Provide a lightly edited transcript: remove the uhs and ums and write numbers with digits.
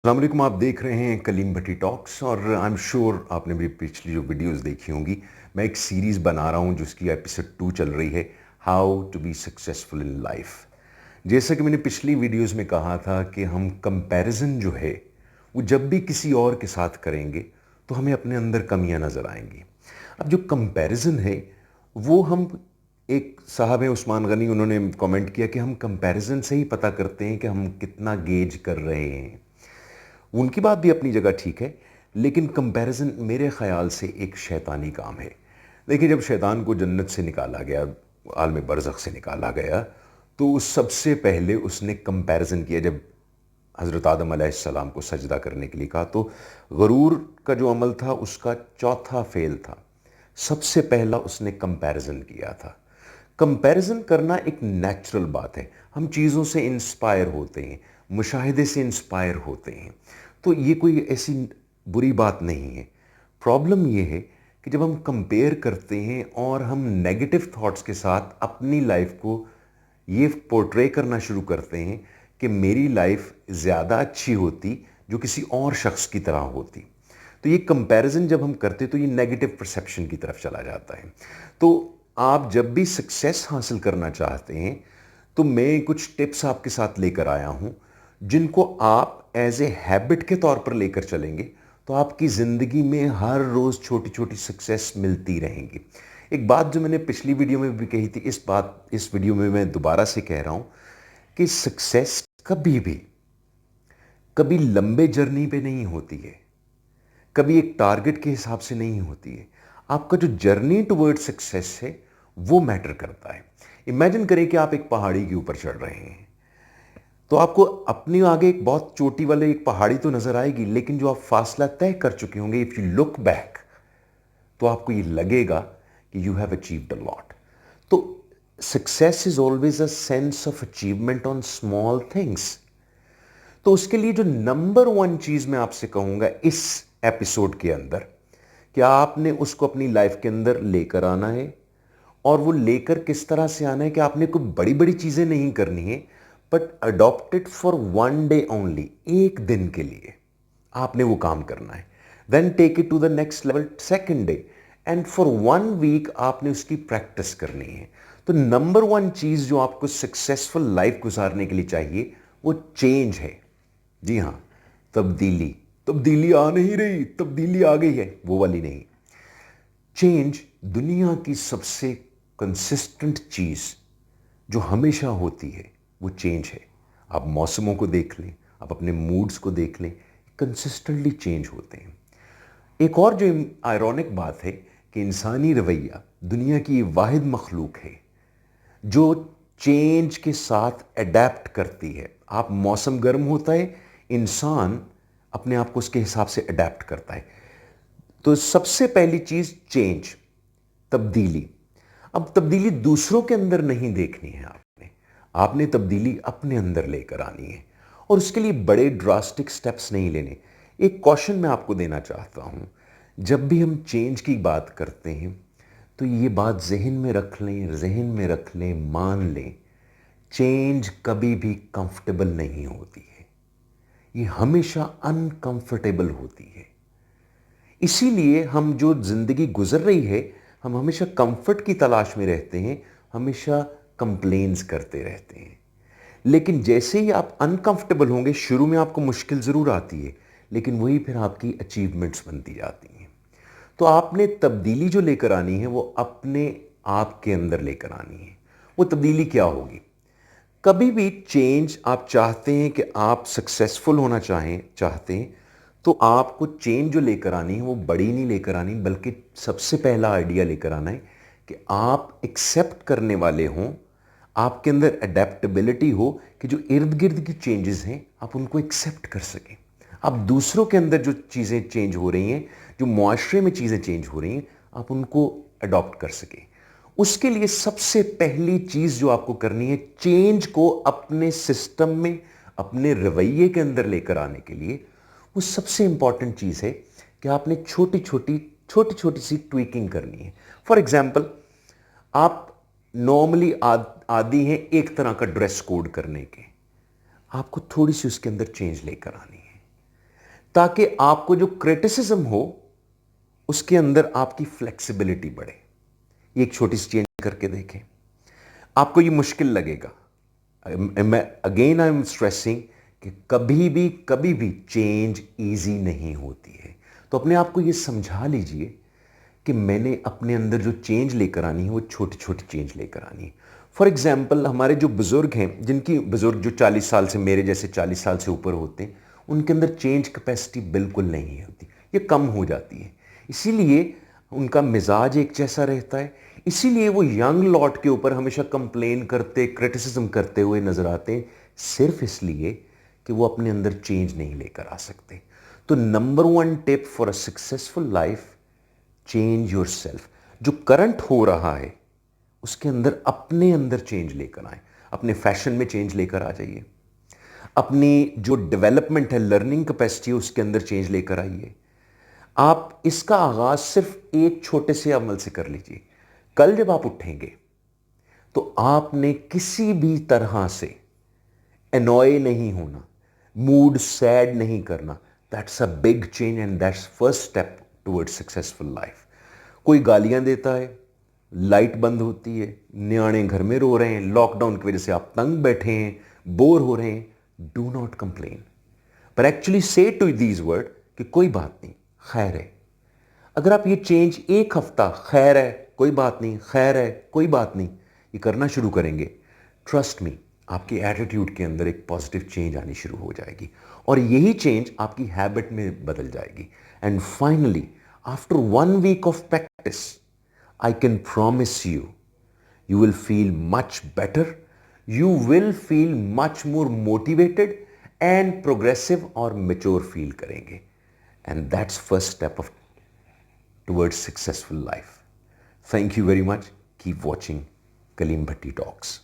अस्सलामुअलैकुम। आप देख रहे हैं कलीम भट्टी टॉक्स और आई एम श्योर आपने मेरी पिछली जो वीडियोस देखी होंगी। मैं एक सीरीज़ बना रहा हूं जिसकी एपिसोड 2 चल रही है, how to be successful in life. जैसा कि मैंने पिछली वीडियोस में कहा था कि हम कंपैरिजन जो है वो जब भी किसी और के साथ करेंगे तो हमें अपने अंदर कमियां नज़र आएंगी। अब जो कंपैरिजन है वो हम, एक साहब हैं उस्मान गनी, उन्होंने कमेंट किया कि हम कंपैरिजन से ही पता करते हैं कि हम कितना गेज कर रहे हैं। उनकी बात भी अपनी जगह ठीक है, लेकिन कंपैरिजन मेरे ख़्याल से एक शैतानी काम है। देखिए, जब शैतान को जन्नत से निकाला गया, आलम बरज़ख से निकाला गया, तो सबसे पहले उसने कंपैरिजन किया। जब हज़रत आदम अलैहिस्सलाम को सजदा करने के लिए कहा तो गरूर का जो अमल था उसका चौथा फेल था। सबसे पहला उसने कंपैरिजन किया था। कंपैरिजन करना एक नेचुरल बात है। हम चीज़ों से इंस्पायर होते हैं, मुशाहिदे से इंस्पायर होते हैं, तो ये कोई ऐसी बुरी बात नहीं है। प्रॉब्लम ये है कि जब हम कंपेयर करते हैं और हम नेगेटिव थॉट्स के साथ अपनी लाइफ को ये पोर्ट्रे करना शुरू करते हैं कि मेरी लाइफ ज़्यादा अच्छी होती जो किसी और शख्स की तरह होती, तो ये कंपैरिजन जब हम करते तो ये नेगेटिव परसेप्शन की तरफ चला जाता है। तो आप जब भी सक्सेस हासिल करना चाहते हैं तो मैं कुछ टिप्स आपके साथ लेकर आया हूं जिनको आप एज ए हैबिट के तौर पर लेकर चलेंगे तो आपकी ज़िंदगी में हर रोज़ छोटी छोटी सक्सेस मिलती रहेंगी। एक बात जो मैंने पिछली वीडियो में भी कही थी, इस वीडियो में मैं दोबारा से कह रहा हूं कि सक्सेस कभी लंबे जर्नी पे नहीं होती है, कभी एक टारगेट के हिसाब से नहीं होती है। आपका जो जर्नी टुवर्ड सक्सेस है वो मैटर करता है। इमेजिन करें कि आप एक पहाड़ी के ऊपर चढ़ रहे हैं, तो आपको अपने आगे एक बहुत चोटी वाले एक पहाड़ी तो नजर आएगी, लेकिन जो आप फासला तय कर चुके होंगे, इफ यू लुक बैक, तो आपको ये लगेगा कि you have achieved a lot. तो success is always a sense of achievement on small things. तो उसके लिए जो नंबर वन चीज मैं आपसे कहूंगा इस एपिसोड के अंदर, कि आपने उसको अपनी लाइफ के अंदर लेकर आना है। और वो लेकर किस तरह से आना है कि आपने कोई बड़ी बड़ी चीजें नहीं करनी है, but adopted for one day only, एक दिन के लिए आपने वो काम करना है। Then take it to the next level second day, and for one week आपने उसकी प्रैक्टिस करनी है। तो नंबर वन चीज जो आपको सक्सेसफुल लाइफ गुजारने के लिए चाहिए वो चेंज है। जी हाँ, तब्दीली। तब्दीली आ नहीं रही, तब्दीली आ गई है, वो वाली नहीं। चेंज दुनिया की सबसे कंसिस्टेंट चीज जो हमेशा होती है वो चेंज है। आप मौसमों को देख लें, आप अपने मूड्स को देख लें, कंसिस्टेंटली चेंज होते हैं। एक और जो आयरॉनिक बात है कि इंसानी रवैया दुनिया की ये वाहिद मखलूक है जो चेंज के साथ अडेप्ट करती है। आप मौसम गर्म होता है, इंसान अपने आप को उसके हिसाब से अडेप्ट करता है। तो सबसे पहली चीज चेंज, तब्दीली। अब तब्दीली दूसरों के अंदर नहीं देखनी है, आपने आपने तब्दीली अपने अंदर लेकर आनी है, और उसके लिए बड़े ड्रास्टिक स्टेप्स नहीं लेने। एक कॉशन मैं आपको देना चाहता हूं, जब भी हम चेंज की बात करते हैं तो ये बात जहन में रख लें, जहन में रख लें, मान लें, चेंज कभी भी कंफर्टेबल नहीं होती है, ये हमेशा अनकंफर्टेबल होती है। इसीलिए हम जो ज़िंदगी गुजर रही है, हम हमेशा कंफर्ट की तलाश में रहते हैं, हमेशा कंप्लेन्स करते रहते हैं। लेकिन जैसे ही आप अनकंफर्टेबल होंगे, शुरू में आपको मुश्किल ज़रूर आती है, लेकिन वही फिर आपकी अचीवमेंट्स बनती जाती हैं। तो आपने तब्दीली जो लेकर आनी है वो अपने आप के अंदर लेकर आनी है। वो तब्दीली क्या होगी? कभी भी चेंज आप चाहते हैं कि आप सक्सेसफुल होना चाहते हैं, तो आपको चेंज जो लेकर आनी है वो बड़ी नहीं लेकर आनी, बल्कि सबसे पहला आइडिया लेकर आना है कि आप एक्सेप्ट करने वाले हों, आपके अंदर अडेप्टेबिलिटी हो कि जो इर्द गिर्द की चेंजेस हैं आप उनको एक्सेप्ट कर सकें। आप दूसरों के अंदर जो चीज़ें चेंज हो रही हैं, जो मुआशरे में चीज़ें चेंज हो रही हैं, आप उनको अडॉप्ट कर सकें। उसके लिए सबसे पहली चीज जो आपको करनी है, चेंज को अपने सिस्टम में, अपने रवैये के अंदर लेकर आने के लिए, वो सबसे इंपॉर्टेंट चीज है कि आपने छोटी छोटी सी ट्वीकिंग करनी है। फॉर एग्जाम्पल, आप नॉर्मली आदी हैं एक तरह का ड्रेस कोड करने के, आपको थोड़ी सी उसके अंदर चेंज लेकर आनी है। ताकि आपको जो क्रिटिसिज्म हो उसके अंदर आपकी फ्लेक्सिबिलिटी बढ़े। ये एक छोटी सी चेंज करके देखें, आपको ये मुश्किल लगेगा। मैं अगेन आई एम स्ट्रेसिंग कि कभी भी चेंज इजी नहीं होती है। तो अपने आप को ये समझा लीजिए कि मैंने अपने अंदर जो चेंज लेकर आनी है वो छोटी छोटी चेंज लेकर आनी है। फॉर एग्जाम्पल, हमारे जो बुजुर्ग हैं, जिनकी बुजुर्ग जो 40 साल से, मेरे जैसे 40 साल से ऊपर होते हैं, उनके अंदर चेंज कैपेसिटी बिल्कुल नहीं होती, ये कम हो जाती है। इसीलिए उनका मिजाज एक जैसा रहता है। इसीलिए वो यंग लॉट के ऊपर हमेशा कंप्लेन करते, क्रिटिसिज्म करते हुए नजर आते हैं, सिर्फ इसलिए कि वो अपने अंदर चेंज नहीं लेकर आ सकते। तो number one tip for a successful life, change your self. जो करंट हो रहा है उसके अंदर, अपने अंदर चेंज लेकर आए। अपने फैशन में चेंज लेकर आ जाइए, अपनी जो डेवलपमेंट है, लर्निंग कैपेसिटी, उसके अंदर चेंज लेकर आइए। आप इसका आगाज सिर्फ एक छोटे से अमल से कर लीजिए। कल जब आप उठेंगे तो आपने किसी भी तरह से एनॉय नहीं होना, मूड सैड नहीं करना। That's a big change and that's first step towards successful life. कोई गालियां देता है, लाइट बंद होती है, न्याणे घर में रो रहे हैं, लॉकडाउन की वजह से आप तंग बैठे हैं, बोर हो रहे हैं, डू नॉट कंप्लेन, पर एक्चुअली से टू दीज वर्ड कि कोई बात नहीं, खैर है। अगर आप ये चेंज एक हफ्ता, खैर है कोई बात नहीं, खैर है कोई बात नहीं, ये करना शुरू करेंगे, ट्रस्ट मी, आपकी एटीट्यूड के अंदर एक पॉजिटिव चेंज आनी शुरू हो जाएगी और यही चेंज आपकी हैबिट में बदल जाएगी। And finally, after 1 week of practice, I can promise you, you will feel much better. You will feel much more motivated and progressive और mature feel करेंगे. And that's first step of towards successful life. Thank you very much. Keep watching Kaleem Bhatti Talks.